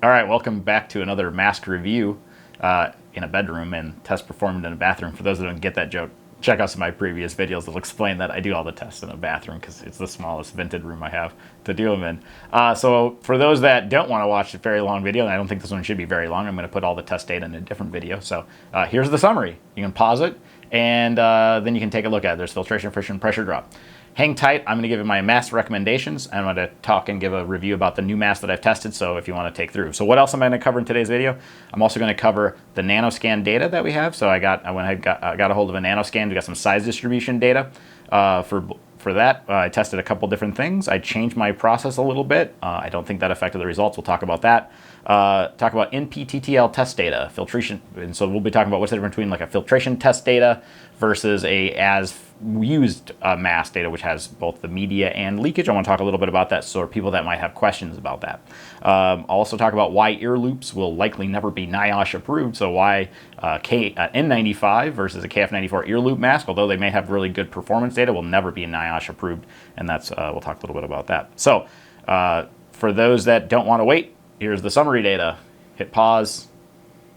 All right, welcome back to another mask review in a bedroom and test performed in a bathroom. For those that don't get that joke, check out some of my previous videos that'll explain that I do all the tests in a bathroom because it's the smallest vented room I have to do them in. So for those that don't want to watch a very long video, and I don't think this one should be very long, I'm going to put all the test data in a different video. So here's the summary. You can pause it, and then you can take a look at it. There's filtration, friction, pressure drop. Hang tight. I'm going to give you my mask recommendations. I'm going to talk and give a review about the new mask that I've tested, so if you want to take through. So what else am I going to cover in today's video? I'm also going to cover the nanoscan data that we have. So I got a hold of a nanoscan. We got some size distribution data for that. I tested a couple different things. I changed my process a little bit. I don't think that affected the results. We'll talk about that. Talk about NPTTL test data, filtration. And so we'll be talking about what's the difference between like a filtration test data versus a as used mask data, which has both the media and leakage. I want to talk a little bit about that, so people that might have questions about that. I'll also talk about why ear loops will likely never be NIOSH approved, so why N95 versus a KF94 ear loop mask, although they may have really good performance data, will never be NIOSH approved, and that's we'll talk a little bit about that. So for those that don't want to wait, here's the summary data. Hit pause.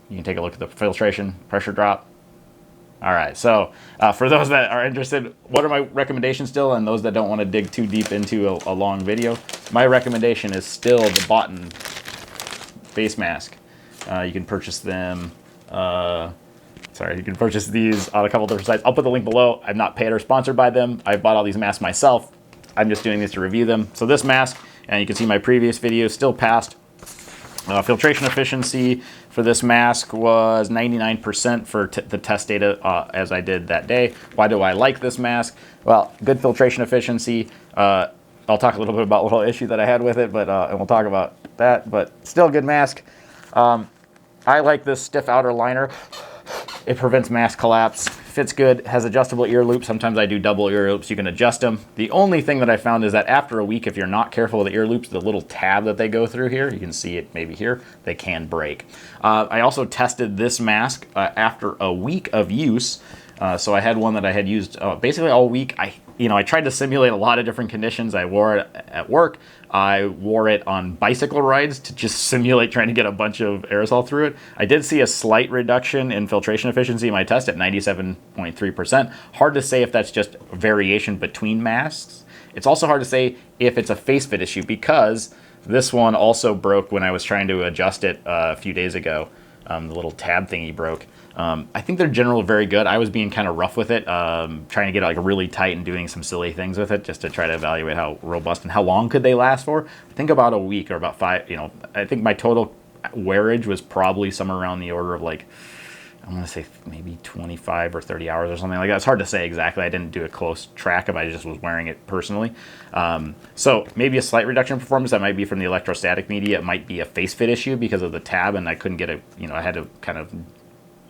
You can take a look at the filtration, pressure drop. All right, so for those that are interested, what are my recommendations still? And those that don't want to dig too deep into a long video, my recommendation is still the BOTN face mask. You can purchase them, you can purchase these on a couple different sites. I'll put the link below. I'm not paid or sponsored by them. I bought all these masks myself. I'm just doing this to review them. So this mask, and you can see my previous video, still passed. Filtration efficiency for this mask was 99% for the test data as I did that day. Why do I like this mask? Well, good filtration efficiency. I'll talk a little bit about a little issue that I had with it, but and we'll talk about that. But still a good mask. I like this stiff outer liner. It prevents mask collapse. Fits good, has adjustable ear loops. Sometimes I do double ear loops. You can adjust them. The only thing that I found is that after a week, if you're not careful with the ear loops, the little tab that they go through here, you can see it maybe here, they can break. I also tested this mask after a week of use. So I had one that I had used basically all week. I tried to simulate a lot of different conditions. I wore it at work. I wore it on bicycle rides to just simulate trying to get a bunch of aerosol through it. I did see a slight reduction in filtration efficiency in my test at 97.3%. Hard to say if that's just variation between masks. It's also hard to say if it's a face fit issue because this one also broke when I was trying to adjust it a few days ago. The little tab thingy broke. I think they're generally very good. I was being kind of rough with it, trying to get it like really tight and doing some silly things with it just to try to evaluate how robust and how long could they last for. I think about a week or about 5, I think my total wearage was probably somewhere around the order of like, I want to say maybe 25 or 30 hours or something like that. It's hard to say exactly. I didn't do a close track of it. I just was wearing it personally. So maybe a slight reduction in performance. That might be from the electrostatic media. It might be a face fit issue because of the tab, and I couldn't get it, I had to kind of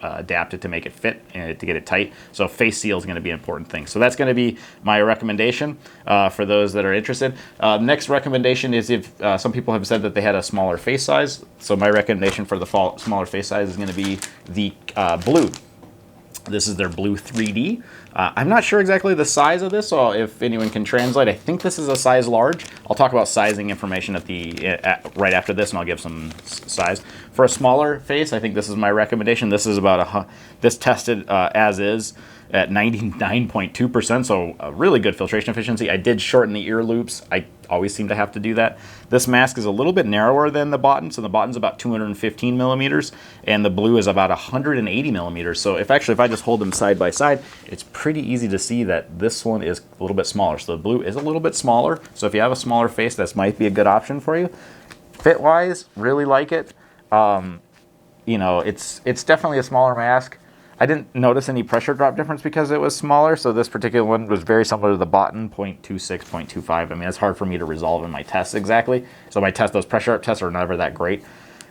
adapt it to make it fit and to get it tight. So face seal is going to be an important thing. So that's going to be my recommendation for those that are interested. Next recommendation is if some people have said that they had a smaller face size. So my recommendation for the smaller face size is going to be the blue. This is their blue 3D. I'm not sure exactly the size of this, so if anyone can translate, I think this is a size large. I'll talk about sizing information right after this, and I'll give some size. For a smaller face, I think this is my recommendation. This is about this tested as is at 99.2%, so a really good filtration efficiency. I did shorten the ear loops. I always seem to have to do that. This mask is a little bit narrower than the BOTN, so the BOTN's about 215 millimeters, and the blue is about 180 millimeters. So if I just hold them side by side, it's pretty easy to see that this one is a little bit smaller. So the blue is a little bit smaller, so if you have a smaller face, this might be a good option for you. Fit-wise, really like it. It's definitely a smaller mask. I didn't notice any pressure drop difference because it was smaller, so this particular one was very similar to the BOTN, 0.26, 0.25. I mean, it's hard for me to resolve in my tests exactly. So those pressure drop tests are never that great,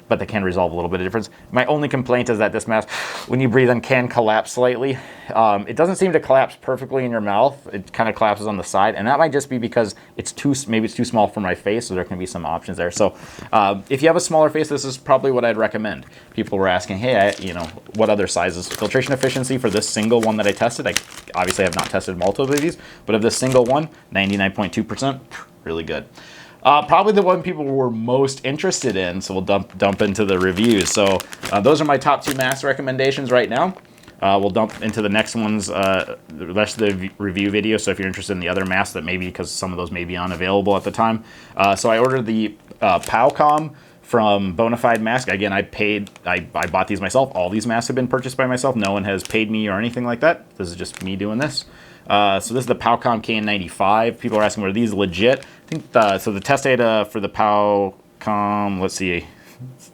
but they can resolve a little bit of difference. My only complaint is that this mask, when you breathe in, can collapse slightly. It doesn't seem to collapse perfectly in your mouth. It kind of collapses on the side, and that might just be because maybe it's too small for my face, so there can be some options there. So if you have a smaller face, this is probably what I'd recommend. People were asking, hey, what other sizes? Filtration efficiency for this single one that I tested, I obviously have not tested multiple of these, but of this single one, 99.2%, really good. Probably the one people were most interested in, so we'll dump into the reviews. So those are my top 2 mask recommendations right now. We'll dump into the next ones, the rest of the review video, so if you're interested in the other masks that maybe, because some of those may be unavailable at the time. So I ordered the Powecom from Bonafide mask. Again, I bought these myself. All these masks have been purchased by myself. No one has paid me or anything like that. This is just me doing this. So this is the Powecom KN95. People are asking, were these legit? I think so the test data for the Powecom, let's see,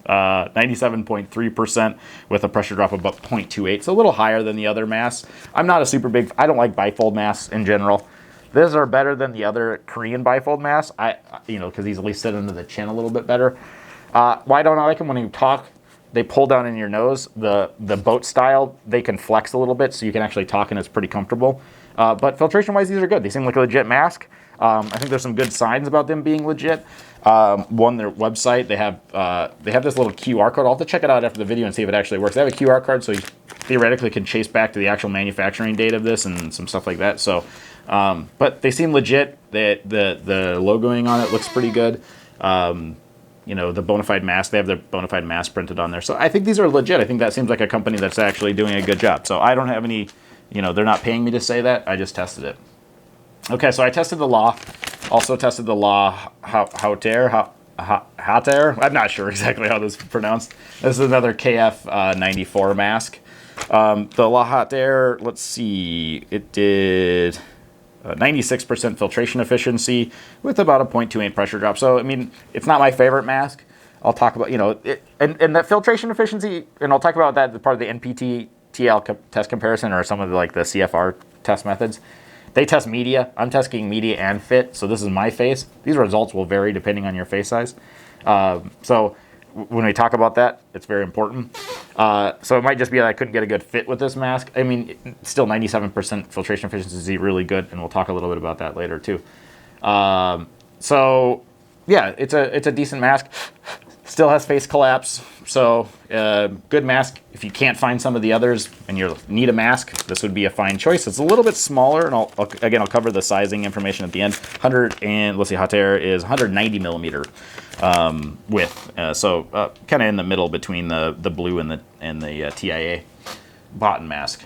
97.3% with a pressure drop of about 0.28. So a little higher than the other masks. I'm not a super big, I don't like bifold masks in general. These are better than the other Korean bifold masks, because these at least sit under the chin a little bit better. Why don't I like them? When you talk, they pull down in your nose. The boat style, they can flex a little bit, so you can actually talk and it's pretty comfortable. But filtration-wise, these are good. They seem like a legit mask. I think there's some good signs about them being legit. One, their website, they have this little QR code. I'll have to check it out after the video and see if it actually works. They have a QR code, so you theoretically can chase back to the actual manufacturing date of this and some stuff like that. So, but they seem legit. The logoing on it looks pretty good. The Bonafide mask, they have their Bonafide mask printed on there. So I think these are legit. I think that seems like a company that's actually doing a good job. So I don't have any, they're not paying me to say that. I just tested it. Okay, so I tested the Law. Also tested the Law Hauteur. I'm not sure exactly how this is pronounced. This is another KF94 mask. The Law Hauteur, let's see, it did 96% filtration efficiency with about a 0.28 pressure drop. So, I mean, it's not my favorite mask. I'll talk about, and that filtration efficiency, and I'll talk about that as part of the NPT-TL test comparison or some of the CFR test methods. They test media. I'm testing media and fit, so this is my face. These results will vary depending on your face size. So when we talk about that, it's very important. So it might just be that I couldn't get a good fit with this mask. I mean, still 97% filtration efficiency is really good, and we'll talk a little bit about that later too. So yeah, it's a decent mask. Still has face collapse, so good mask. If you can't find some of the others and you need a mask, this would be a fine choice. It's a little bit smaller, and I'll cover the sizing information at the end. Hauteur is 190 millimeter width, so kind of in the middle between the blue and the TIA BOTN mask.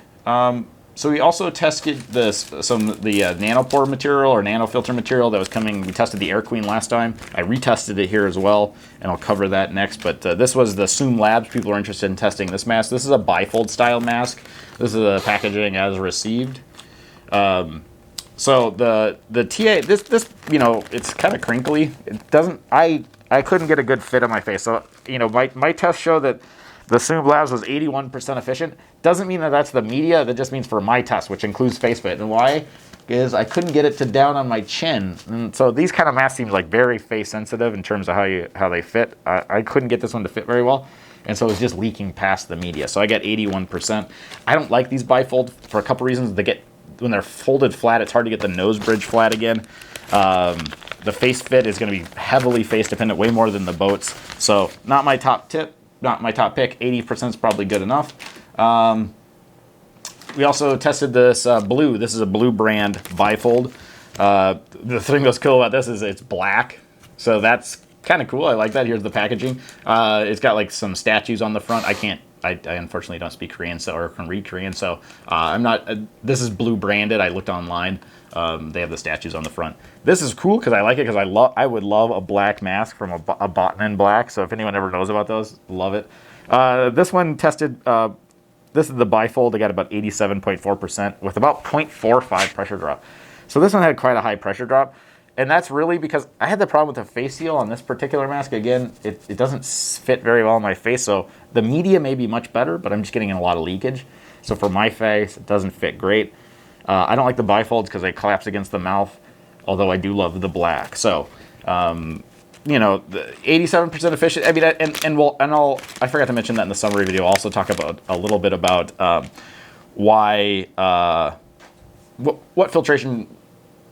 So we also tested the nanopore material or nanofilter material that was coming. We tested the Air Queen last time. I retested it here as well, and I'll cover that next. But this was the Soom Labs. People are interested in testing this mask. This is a bifold style mask. This is the packaging as received. So the TA, this it's kind of crinkly. It doesn't. I couldn't get a good fit on my face. So my tests show that the Soom Labs was 81% efficient. Doesn't mean that that's the media. That just means for my test, which includes face fit. And why? Is I couldn't get it to down on my chin. And so these kind of masks seem like very face sensitive in terms of how they fit. I couldn't get this one to fit very well. And so it was just leaking past the media. So I got 81%. I don't like these bifold for a couple reasons. When they're folded flat, it's hard to get the nose bridge flat again. The face fit is going to be heavily face dependent, way more than the boats. So not my top tip. Not my top pick. 80% is probably good enough. We also tested this blue. This is a blue brand bifold. The thing that's cool about this is it's black. So that's kind of cool. I like that. Here's the packaging. It's got some statues on the front. I unfortunately don't speak Korean or can read Korean, so I'm not. This is blue branded. I looked online. They have the statues on the front. This is cool because I like it because I would love a black mask from a BOTN black. So if anyone ever knows about those, love it. This one tested. This is the bifold. I got about 87.4% with about 0.45 pressure drop. So this one had quite a high pressure drop. And that's really because I had the problem with the face seal on this particular mask. Again, it doesn't fit very well on my face. So the media may be much better, but I'm just getting a lot of leakage. So for my face, it doesn't fit great. I don't like the bifolds because they collapse against the mouth, although I do love the black. So, the 87% efficient. I mean, I forgot to mention that in the summary video. I'll also talk about a little bit about why, what filtration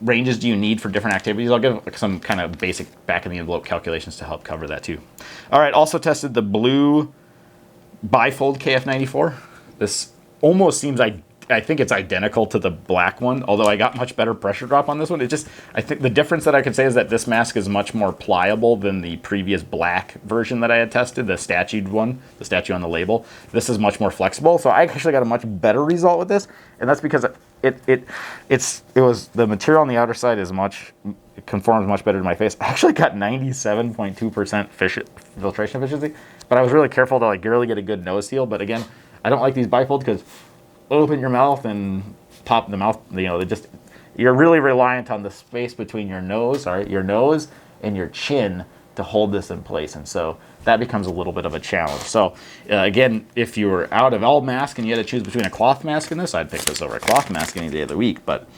ranges do you need for different activities. I'll give some kind of basic back-of-the-envelope calculations to help cover that too. All right, also tested the blue bifold KF94. This almost seems I think it's identical to the black one, although I got much better pressure drop on this one. I think the difference that I could say is that this mask is much more pliable than the previous black version that I had tested, the statued one, the statue on the label. This is much more flexible, so I actually got a much better result with this, and that's because it was the material on the outer side it conforms much better to my face. I actually got 97.2% filtration efficiency, but I was really careful to like really get a good nose seal. But again, I don't like these bifold because open your mouth and pop the mouth. You know, you're really reliant on the space between your nose and your chin to hold this in place, and so that becomes a little bit of a challenge. So again, if you were out of all masks and you had to choose between a cloth mask and this, I'd pick this over a cloth mask any day of the week. But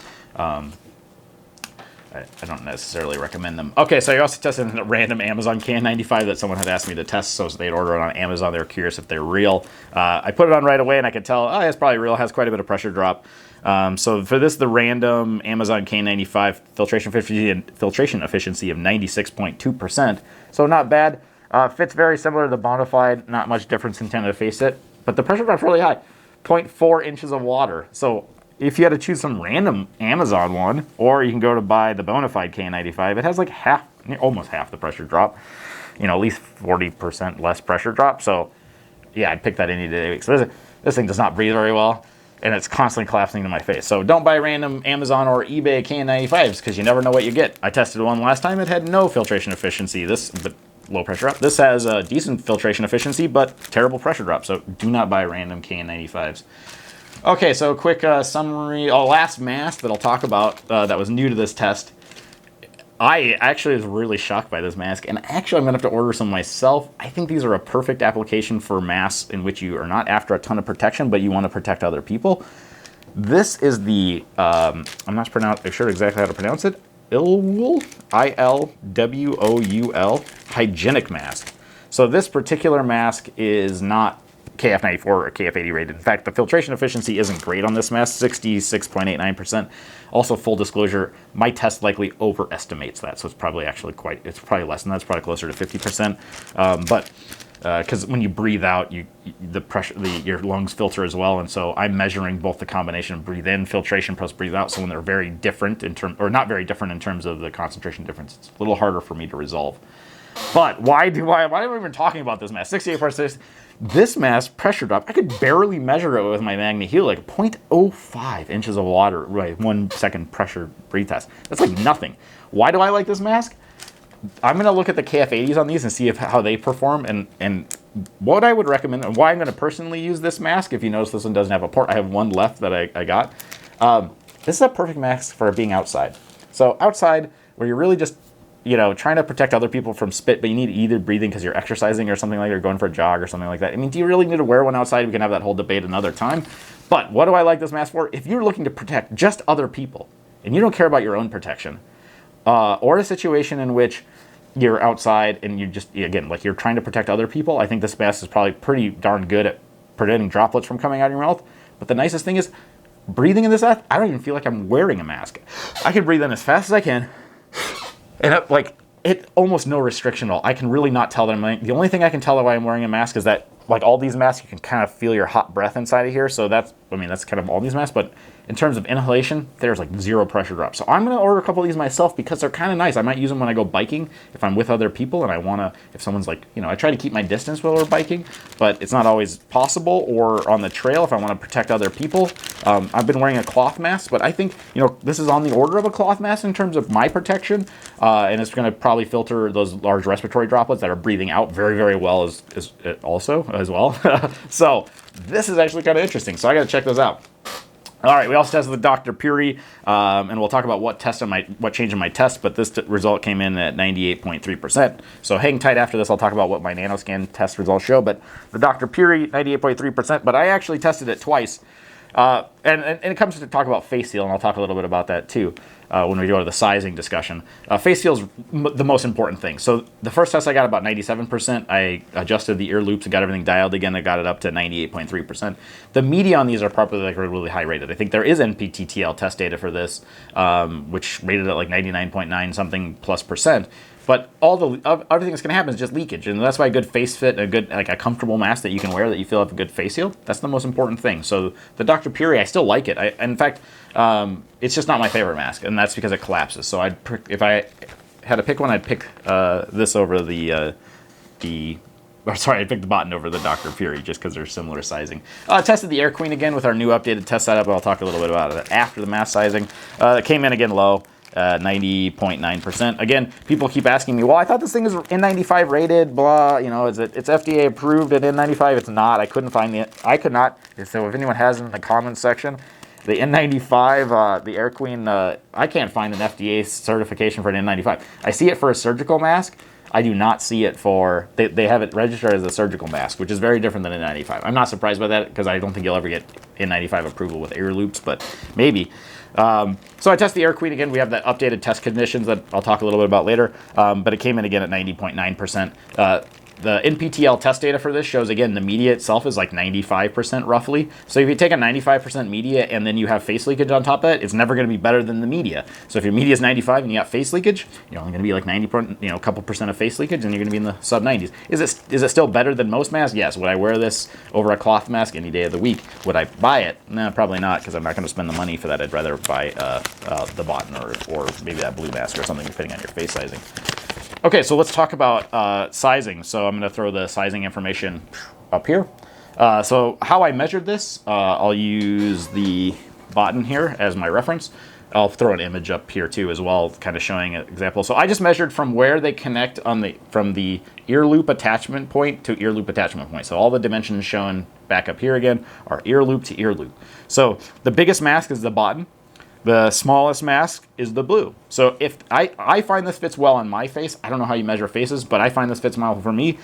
I don't necessarily recommend them. Okay, so I also tested a random Amazon KN95 that someone had asked me to test, so they'd order it on Amazon. They were curious if they're real. I put it on right away, and I could tell, oh, it's probably real. It has quite a bit of pressure drop. So for this, the random Amazon KN95 filtration efficiency of 96.2%. So not bad. Fits very similar to the Bonafide. Not much difference in tending to face it, but the pressure drop's really high, 0.4 inches of water. So if you had to choose some random Amazon one, or you can go to buy the Bonafide KN95, it has like almost half the pressure drop. You know, at least 40% less pressure drop. So yeah, I'd pick that any day. So this thing does not breathe very well, and it's constantly collapsing to my face. So don't buy random Amazon or eBay KN95s because you never know what you get. I tested one last time. It had no filtration efficiency. But low pressure drop. This has a decent filtration efficiency, but terrible pressure drop. So do not buy random KN95s. Okay, so quick summary. Last mask that I'll talk about that was new to this test. I actually was really shocked by this mask, and actually I'm going to have to order some myself. I think these are a perfect application for masks in which you are not after a ton of protection, but you want to protect other people. This is the, I'm not sure exactly how to pronounce it, ILWOUL, ILWOUL, Hygenic mask. So this particular mask is not KF94 or KF80 rated. In fact, the filtration efficiency isn't great on this mask, 66.89%. Also, full disclosure, my test likely overestimates that, so it's probably less than that. It's probably closer to 50%. But because when you breathe out, your lungs filter as well, and so I'm measuring both the combination of breathe in filtration plus breathe out. So when they're very different not very different in terms of the concentration difference, it's a little harder for me to resolve. But why am I even talking about this mask? 68%. This mask pressure drop, I could barely measure it with my MagnaHeal, like 0.05 inches of water, right? 1 second pressure breathe test. That's like nothing. Why do I like this mask? I'm going to look at the KF80s on these and see how they perform, and what I would recommend, and why I'm going to personally use this mask. If you notice, this one doesn't have a port. I have one left that I got. This is a perfect mask for being outside. So outside, where you're really just trying to protect other people from spit, but you need either breathing because you're exercising or something like that, or going for a jog or something like that. I mean, do you really need to wear one outside? We can have that whole debate another time. But what do I like this mask for? If you're looking to protect just other people and you don't care about your own protection, or a situation in which you're outside and you just, again, like you're trying to protect other people, I think this mask is probably pretty darn good at preventing droplets from coming out of your mouth. But the nicest thing is, breathing in this mask, I don't even feel like I'm wearing a mask. I can breathe in as fast as I can. And it almost no restriction at all. I can really not tell that the only thing I can tell that I'm wearing a mask is that, like all these masks, you can kind of feel your hot breath inside of here. So that's kind of all these masks. But in terms of inhalation, there's like zero pressure drop. So I'm going to order a couple of these myself because they're kind of nice. I might use them when I go biking if I'm with other people and I want to, if someone's like, I try to keep my distance while we're biking, but it's not always possible, or on the trail if I want to protect other people. I've been wearing a cloth mask, but I think, this is on the order of a cloth mask in terms of my protection. And it's going to probably filter those large respiratory droplets that are breathing out very, very well as well. So this is actually kind of interesting. So I got to check those out. All right, we also tested the Dr. Puri, and we'll talk about what change in my test, but this result came in at 98.3%. So hang tight after this. I'll talk about what my nanoscan test results show, but the Dr. Puri, 98.3%, but I actually tested it twice. And it comes to talk about face seal, and I'll talk a little bit about that too when we go to the sizing discussion. Face seal is the most important thing. So the first test I got about 97%. I adjusted the ear loops and got everything dialed again. I got it up to 98.3%. The media on these are probably like really high rated. I think there is NPTTL test data for this, which rated at like 99.9 something plus %. But everything that's going to happen is just leakage, and that's why a good face fit, a good like a comfortable mask that you can wear that you feel have a good face seal. That's the most important thing. So the Dr. Puri, I still like it. In fact, it's just not my favorite mask, and that's because it collapses. So if I had to pick one, I'd pick this over I'd pick the BOTN over the Dr. Puri just because they're similar sizing. Tested the Air Queen again with our new updated test setup. I'll talk a little bit about it after the mask sizing. It came in again low, 90.9%. Again, people keep asking me, well, I thought this thing is N95 rated, blah, you know, it's FDA approved at N95. It's not. I couldn't find it. I could not. So if anyone has in the comments section, the N95, the Air Queen, I can't find an FDA certification for an N95. I see it for a surgical mask. I do not see it for, they have it registered as a surgical mask, which is very different than N95. I'm not surprised by that because I don't think you'll ever get N95 approval with air loops, but maybe. So I test the Air Queen again. We have the updated test conditions that I'll talk a little bit about later, but it came in again at 90.9%. The NPTL test data for this shows, again, the media itself is like 95% roughly. So if you take a 95% media and then you have face leakage on top of it, it's never going to be better than the media. So if your media is 95 and you got face leakage, you're only going to be like 90%, you know, a couple percent of face leakage, and you're going to be in the sub 90s. Is it still better than most masks? Yes. Would I wear this over a cloth mask any day of the week? Would I buy it? No, probably not, because I'm not going to spend the money for that. I'd rather buy the BOTN or maybe that blue mask or something, depending on your face sizing. Okay, so let's talk about sizing. So I'm going to throw the sizing information up here. So how I measured this, I'll use the BOTN here as my reference. I'll throw an image up here too as well, kind of showing an example. So I just measured from where they connect from the ear loop attachment point to ear loop attachment point. So all the dimensions shown back up here again are ear loop to ear loop. So the biggest mask is the BOTN. The smallest mask is the blue. So if I find this fits well on my face, I don't know how you measure faces, but I find this fits well for me.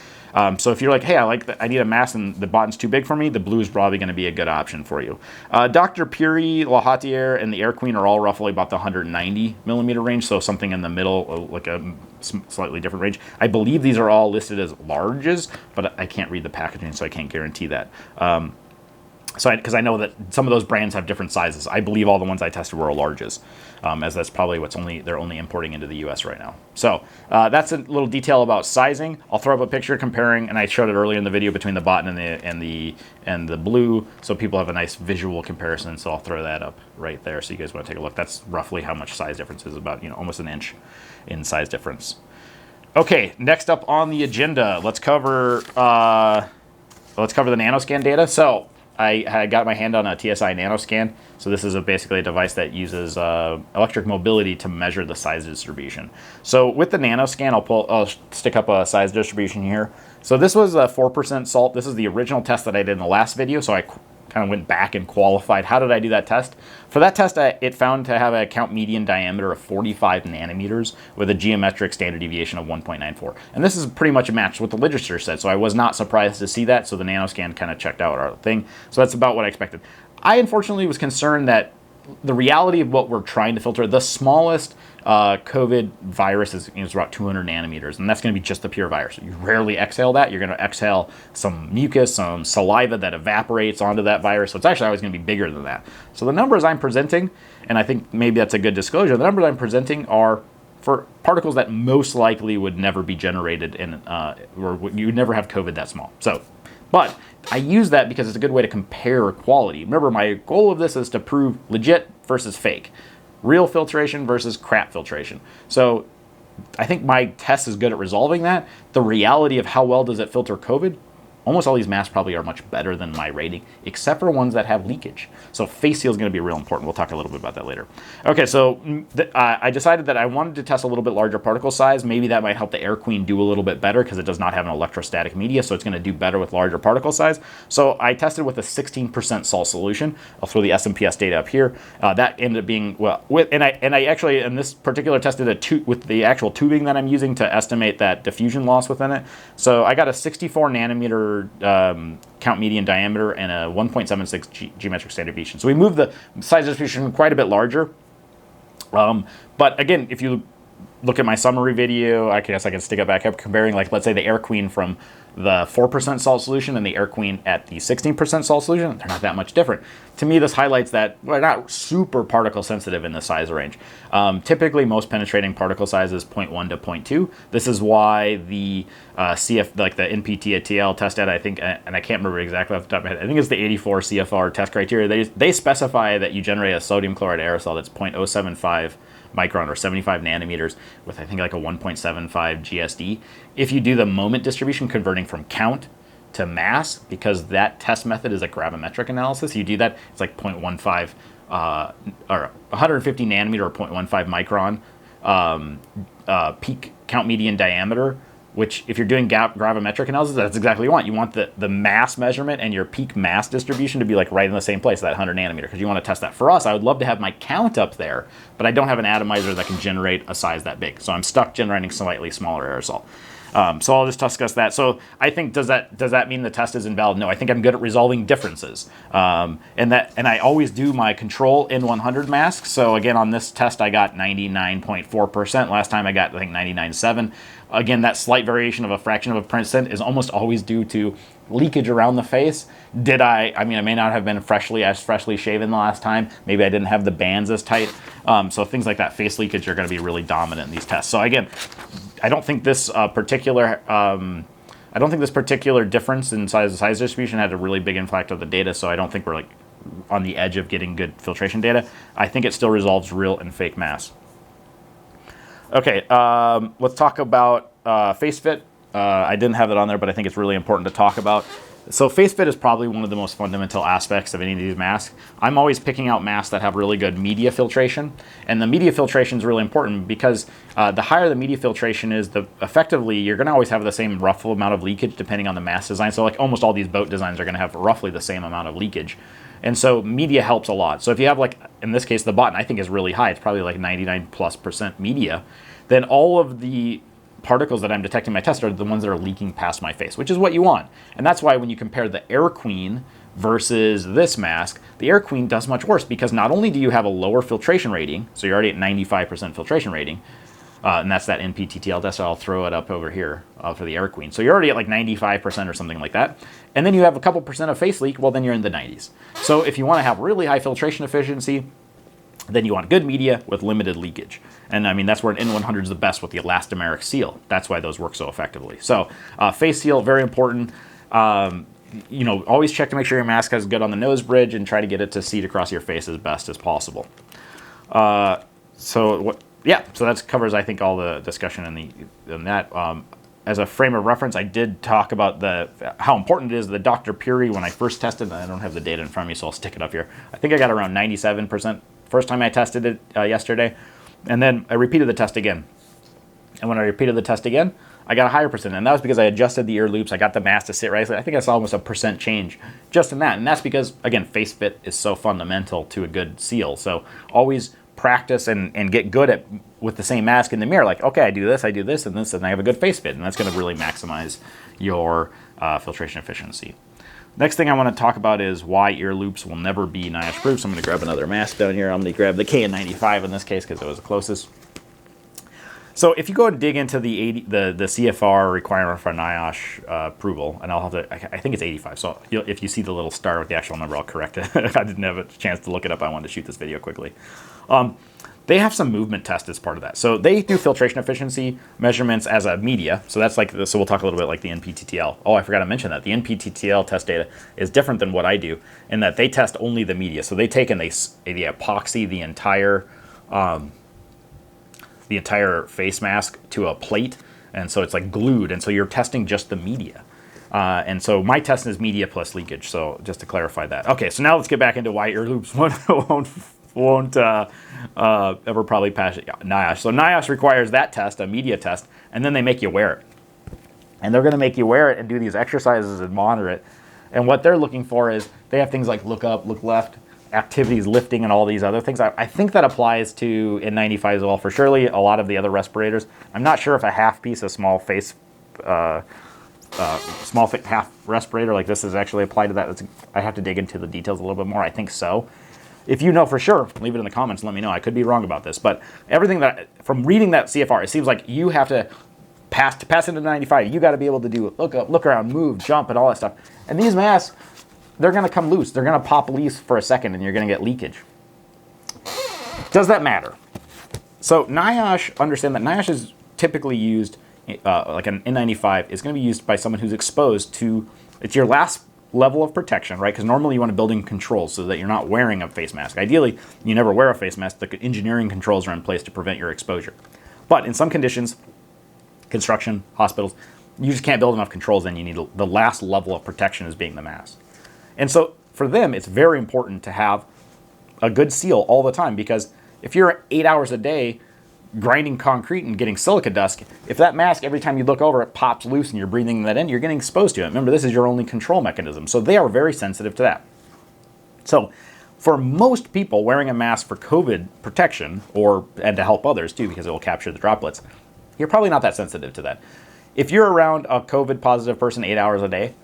So if you're like, hey, I need a mask and the BOTN's too big for me, the blue is probably going to be a good option for you. Dr. Puri, Hauteur, and the Air Queen are all roughly about the 190 millimeter range, so something in the middle, like a slightly different range. I believe these are all listed as larges, but I can't read the packaging, so I can't guarantee that. Because I know that some of those brands have different sizes. I believe all the ones I tested were larges, as that's probably they're only importing into the U.S. right now. So that's a little detail about sizing. I'll throw up a picture comparing, and I showed it earlier in the video, between the BOTN and the blue, so people have a nice visual comparison. So I'll throw that up right there, so you guys want to take a look. That's roughly how much size difference is, about almost an inch in size difference. Okay, next up on the agenda, let's cover the NanoScan data. So I got my hand on a TSI NanoScan. So this is basically a device that uses electric mobility to measure the size distribution. So with the NanoScan, I'll stick up a size distribution here. So this was a 4% salt. This is the original test that I did in the last video. So I kind of went back and qualified. How did I do that test? For that test, it found to have a count median diameter of 45 nanometers with a geometric standard deviation of 1.94. And this is pretty much a match with what the literature said. So I was not surprised to see that. So the NanoScan kind of checked out our thing. So that's about what I expected. I unfortunately was concerned that the reality of what we're trying to filter, the smallest COVID virus is about 200 nanometers, and that's going to be just the pure virus. You rarely exhale that. You're going to exhale some mucus, some saliva that evaporates onto that virus. So it's actually always going to be bigger than that. So the numbers I'm presenting, and I think maybe that's a good disclosure, the numbers I'm presenting are for particles that most likely would never be generated in, or you would never have COVID that small. So, but I use that because it's a good way to compare quality. Remember, my goal of this is to prove legit versus fake. Real filtration versus crap filtration. So I think my test is good at resolving that. The reality of how well does it filter COVID, almost all these masks probably are much better than my rating, except for ones that have leakage. So face seal is going to be real important. We'll talk a little bit about that later. Okay, so I decided that I wanted to test a little bit larger particle size. Maybe that might help the Air Queen do a little bit better because it does not have an electrostatic media, so it's going to do better with larger particle size. So I tested with a 16% salt solution. I'll throw the SMPS data up here. That ended up being, well, and I actually, in this particular test, did with the actual tubing that I'm using to estimate that diffusion loss within it. So I got a 64 nanometer count median diameter and a 1.76 geometric standard deviation. So we moved the size distribution quite a bit larger. But again, if you look at my summary video, I guess I can stick it back up comparing, like, let's say the Air Queen from the 4% salt solution and the Air Queen at the 16% salt solution, they're not that much different. To me, this highlights that we're not super particle sensitive in the size range. Typically, most penetrating particle size is 0.1 to 0.2. This is why the CF, like the NPTL test data, I think, and I can't remember exactly off the top of my head, I think it's the 84 CFR test criteria. They specify that you generate a sodium chloride aerosol that's 0.075 micron or 75 nanometers with, I think, like a 1.75 GSD. If you do the moment distribution, converting from count to mass, because that test method is a gravimetric analysis, you do that, it's like 0.15 or 150 nanometer or 0.15 micron peak count median diameter, which if you're doing gravimetric analysis, that's exactly what you want. You want the mass measurement and your peak mass distribution to be like right in the same place, that 100 nanometer, because you want to test that. For us, I would love to have my count up there, but I don't have an atomizer that can generate a size that big. So I'm stuck generating slightly smaller aerosol. So I'll just discuss that. So I think, does that mean the test is invalid? No, I think I'm good at resolving differences. And I always do my control N100 mask. So again, on this test, I got 99.4%. Last time I got, I think, 99.7. Again, that slight variation of a fraction of a percent is almost always due to leakage around the face. I may not have been freshly shaven the last time. Maybe I didn't have the bands as tight. So things like that, face leakage, are going to be really dominant in these tests. So again, I don't think this particular difference in size distribution had a really big impact on the data. So I don't think we're like on the edge of getting good filtration data. I think it still resolves real and fake mass. Okay, let's talk about face fit. I didn't have it on there, but I think it's really important to talk about. So face fit is probably one of the most fundamental aspects of any of these masks. I'm always picking out masks that have really good media filtration, and the media filtration is really important because the higher the media filtration is, effectively you're going to always have the same rough amount of leakage depending on the mask design. So like almost all these boat designs are going to have roughly the same amount of leakage. And so media helps a lot. So if you have, like, in this case, the BOTN, I think, is really high. It's probably like 99+% media. Then all of the particles that I'm detecting in my test are the ones that are leaking past my face, which is what you want. And that's why when you compare the Air Queen versus this mask, the Air Queen does much worse, because not only do you have a lower filtration rating, so you're already at 95% filtration rating, and that's that NPTTL test. I'll throw it up over here for the Air Queen. So you're already at like 95% or something like that. And then you have a couple percent of face leak, well, then you're in the 90s. So if you want to have really high filtration efficiency, then you want good media with limited leakage. And I mean, that's where an N100 is the best, with the elastomeric seal. That's why those work so effectively. So face seal, very important. Always check to make sure your mask has good on the nose bridge, and try to get it to seat across your face as best as possible. So that covers, I think, all the discussion in that. As a frame of reference, I did talk about how important it is. The Dr. Puri, when I first tested, I don't have the data in front of me, so I'll stick it up here. I think I got around 97% first time I tested it yesterday. And then I repeated the test again. And when I repeated the test again, I got a higher percent. And that was because I adjusted the ear loops. I got the mask to sit right. I think I saw almost a percent change just in that. And that's because, again, face fit is so fundamental to a good seal. So always practice and get good at with the same mask in the mirror. Like, okay, I do this, and this, and I have a good face fit. And that's going to really maximize your filtration efficiency. Next thing I want to talk about is why ear loops will never be NIOSH proof. So I'm going to grab another mask down here. I'm going to grab the KN95 in this case because it was the closest. So if you go and dig into the CFR requirement for NIOSH approval, and I'll have to, I think it's 85. So if you see the little star with the actual number, I'll correct it. I didn't have a chance to look it up. I wanted to shoot this video quickly. They have some movement test as part of that. So they do filtration efficiency measurements as a media. So that's like, so we'll talk a little bit like the NPTTL. Oh, I forgot to mention that. The NPTTL test data is different than what I do in that they test only the media. So they take and they epoxy the entire face mask to a plate. And so it's like glued. And so you're testing just the media. And so my test is media plus leakage. So just to clarify that. Okay, so now let's get back into why ear loops won't ever probably pass NIOSH. So NIOSH requires that test, a media test, and then they make you wear it. And they're going to make you wear it and do these exercises and monitor it. And what they're looking for is they have things like look up, look left, activities, lifting, and all these other things. I think that applies to N95 as well, for surely a lot of the other respirators. I'm not sure if a half piece of small half respirator like this is actually applied to that. I have to dig into the details a little bit more. I think so. If you know for sure, leave it in the comments and let me know. I could be wrong about this, but everything from reading that CFR, it seems like you have to to pass into 95, you got to be able to do look up, look around, move, jump, and all that stuff. And these masks, they're going to come loose. They're going to pop loose for a second, and you're going to get leakage. Does that matter? So NIOSH, understand that NIOSH is typically used, like an N95, is going to be used by someone who's exposed to, it's your last level of protection, right? Because normally you want to build in controls so that you're not wearing a face mask. Ideally, you never wear a face mask. The engineering controls are in place to prevent your exposure. But in some conditions, construction, hospitals, you just can't build enough controls, and you need the last level of protection as being the mask. And so for them, it's very important to have a good seal all the time, because if you're 8 hours a day grinding concrete and getting silica dust, if that mask, every time you look over, it pops loose and you're breathing that in, you're getting exposed to it. Remember, this is your only control mechanism. So they are very sensitive to that. So for most people, wearing a mask for COVID protection, and to help others too, because it will capture the droplets, you're probably not that sensitive to that. If you're around a COVID positive person 8 hours a day,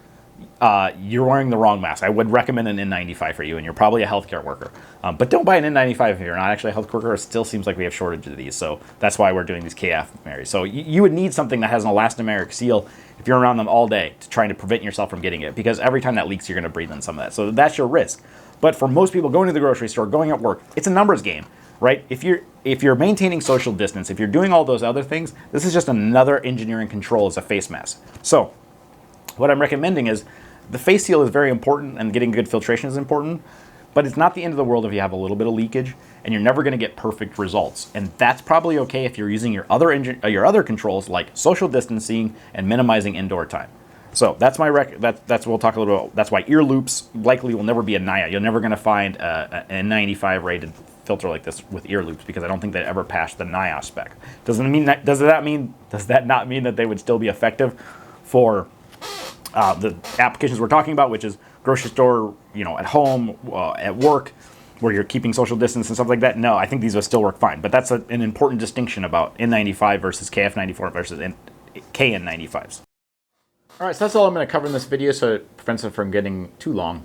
you're wearing the wrong mask. I would recommend an N95 for you, and you're probably a healthcare worker. But don't buy an N95 if you're not actually a health worker. It still seems like we have shortage of these, so that's why we're doing these KF marries. So you would need something that has an elastomeric seal if you're around them all day, to trying to prevent yourself from getting it, because every time that leaks, you're going to breathe in some of that. So that's your risk. But for most people going to the grocery store, going at work, it's a numbers game, right? If you're maintaining social distance, if you're doing all those other things, this is just another engineering control as a face mask. So what I'm recommending is, the face seal is very important, and getting good filtration is important, but it's not the end of the world if you have a little bit of leakage, and you're never going to get perfect results. And that's probably okay if you're using your other controls like social distancing and minimizing indoor time. So that's my that's we'll talk a little about. That's why ear loops likely will never be a NIOSH. You're never going to find a N95 rated filter like this with ear loops, because I don't think they ever passed the NIOSH spec. Does that not mean that they would still be effective for the applications we're talking about, which is grocery store, at home, at work, where you're keeping social distance and stuff like that? No, I think these will still work fine. But that's an important distinction about N95 versus KF94 versus KN95s. All right, so that's all I'm going to cover in this video, so it prevents it from getting too long.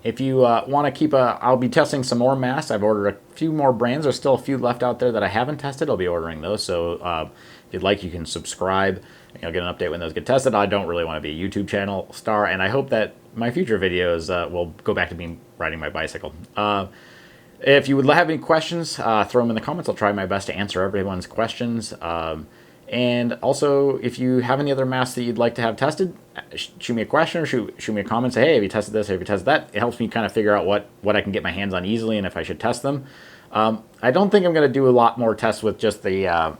If you want to keep I'll be testing some more masks. I've ordered a few more brands. There's still a few left out there that I haven't tested. I'll be ordering those. So if you'd like, you can subscribe. You'll get an update when those get tested. I don't really want to be a YouTube channel star, and I hope that my future videos will go back to me riding my bicycle. If you would have any questions, throw them in the comments. I'll try my best to answer everyone's questions. And also, if you have any other masks that you'd like to have tested, shoot me a question or shoot me a comment. Say, hey, have you tested this? Have you tested that? It helps me kind of figure out what I can get my hands on easily and if I should test them. I don't think I'm going to do a lot more tests with just the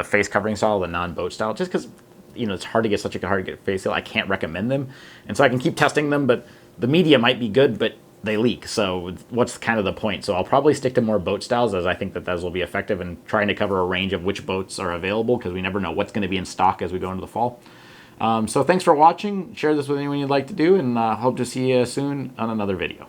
face covering style, the non-boat style, just because it's hard to get face seal. I can't recommend them, and so I can keep testing them, but the media might be good, but they leak. So what's kind of the point? So I'll probably stick to more boat styles, as I think that those will be effective in trying to cover a range of which boats are available, because we never know what's going to be in stock as we go into the fall. So thanks for watching. Share this with anyone you'd like to do, and hope to see you soon on another video.